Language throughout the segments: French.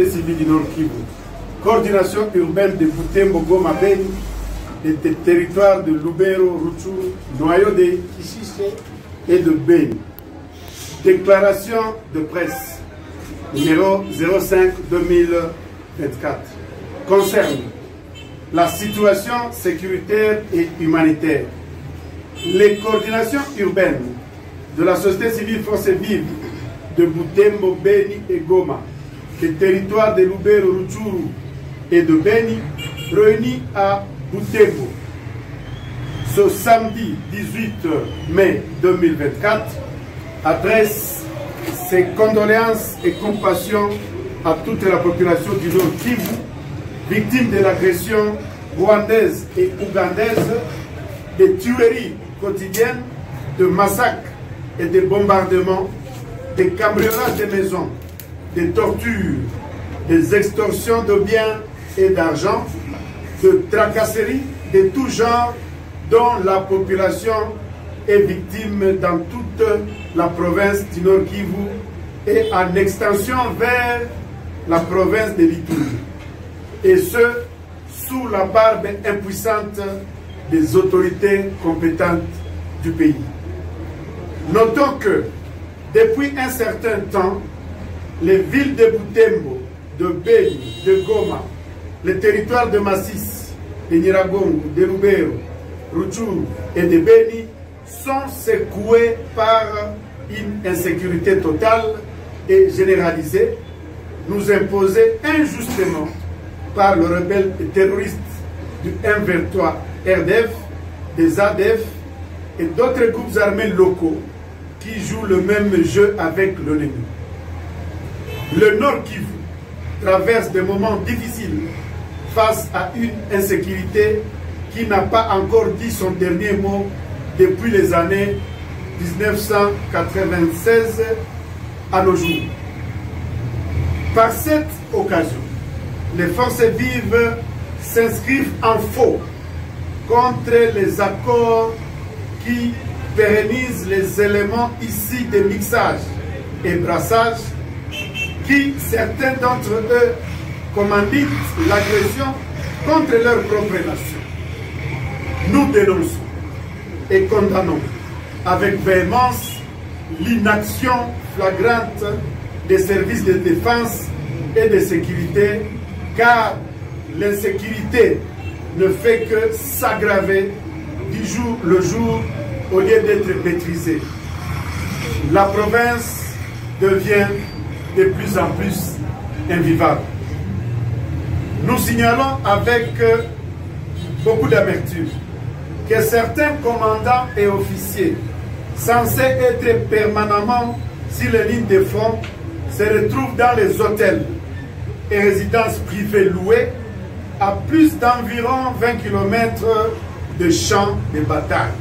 civil du Nord Kivu, coordination urbaine de Butembo, Goma, Beni, des territoires de Lubero, Rutshuru, noyau de Kishishe et de Beni. Déclaration de presse numéro 05-2024 concerne la situation sécuritaire et humanitaire. Les coordinations urbaines de la société civile force vive de Butembo, Beni et Goma, des territoires de Lubero, Rutshuru et de Beni, réunis à Butembo ce samedi 18 mai 2024, adresse ses condoléances et compassion à toute la population du Nord Kivu, victime de l'agression rwandaise et ougandaise, des tueries quotidiennes, de massacres et de bombardements, des cambriolages de maisons, des tortures, des extorsions de biens et d'argent, de tracasseries de tout genre dont la population est victime dans toute la province du Nord Kivu et en extension vers la province de l'Ituri. Et ce, sous la barbe impuissante des autorités compétentes du pays. Notons que, depuis un certain temps, les villes de Butembo, de Beni, de Goma, les territoires de Massis, de Nyiragongo, de Lubero, Rutshuru et de Beni sont secoués par une insécurité totale et généralisée, nous imposée injustement par le rebelle terroriste du M23 RDF, des ADF et d'autres groupes armés locaux qui jouent le même jeu avec l'ennemi. Le Nord Kivu traverse des moments difficiles face à une insécurité qui n'a pas encore dit son dernier mot depuis les années 1996 à nos jours. Par cette occasion, les forces vives s'inscrivent en faux contre les accords qui pérennisent les éléments ici de mixage et brassage qui, certains d'entre eux, commanditent l'agression contre leur propre nation. Nous dénonçons et condamnons avec véhémence l'inaction flagrante des services de défense et de sécurité, car l'insécurité ne fait que s'aggraver du jour le jour au lieu d'être maîtrisée. La province devient de plus en plus invivable. Nous signalons avec beaucoup d'amertume que certains commandants et officiers censés être permanemment sur les lignes de front se retrouvent dans les hôtels et résidences privées louées à plus d'environ 20 km de champs de bataille.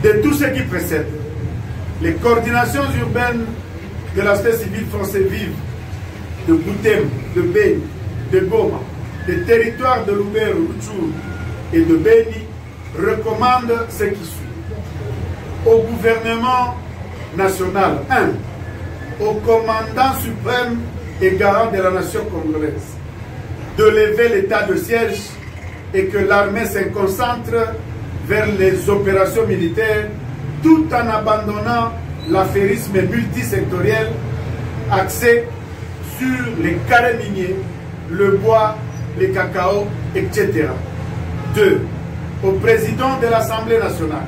De tout ce qui précède, les coordinations urbaines de la société civile force vive de Butembo, de Beni, de Goma, des territoires de Lubero, Rutshuru et de Beni recommandent ce qui suit. Au gouvernement national, 1. Au commandant suprême et garant de la nation congolaise, de lever l'état de siège et que l'armée se concentre vers les opérations militaires tout en abandonnant l'affairisme multisectoriel axé sur les carrés miniers, le bois, les cacao, etc. 2. Au président de l'Assemblée nationale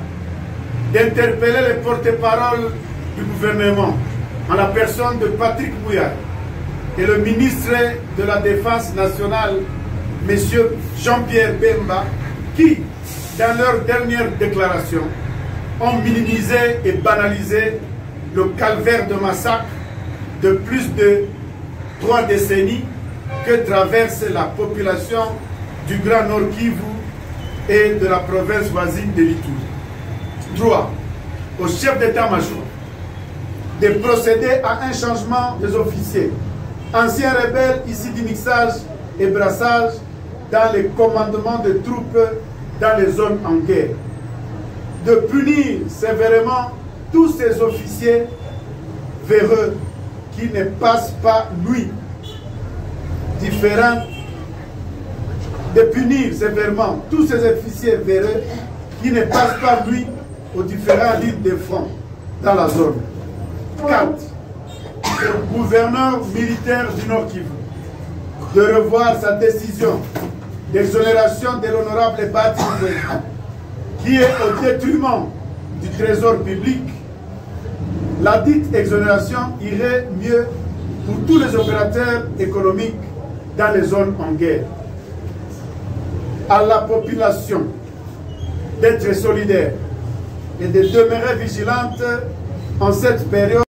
d'interpeller les porte-paroles du gouvernement en la personne de Patrick Muyaya et le ministre de la Défense nationale, M. Jean-Pierre Bemba, qui, dans leur dernière déclaration, ont minimisé et banalisé le calvaire de massacre de plus de 3 décennies que traverse la population du Grand Nord Kivu et de la province voisine de l'Ituri. 3. Au chef d'état-major de procéder à un changement des officiers, anciens rebelles ici du mixage et brassage dans les commandements de troupes dans les zones en guerre. De punir sévèrement tous ces officiers véreux qui ne passent pas nuit différentes, de punir sévèrement tous ces officiers véreux qui ne passent pas lui aux différents lignes de front dans la zone. 4. Le gouverneur militaire du Nord Kivu de revoir sa décision d'exonération de l'honorable Bati qui est au détriment du trésor public. La dite exonération irait mieux pour tous les opérateurs économiques dans les zones en guerre. À la population d'être solidaire et de demeurer vigilante en cette période.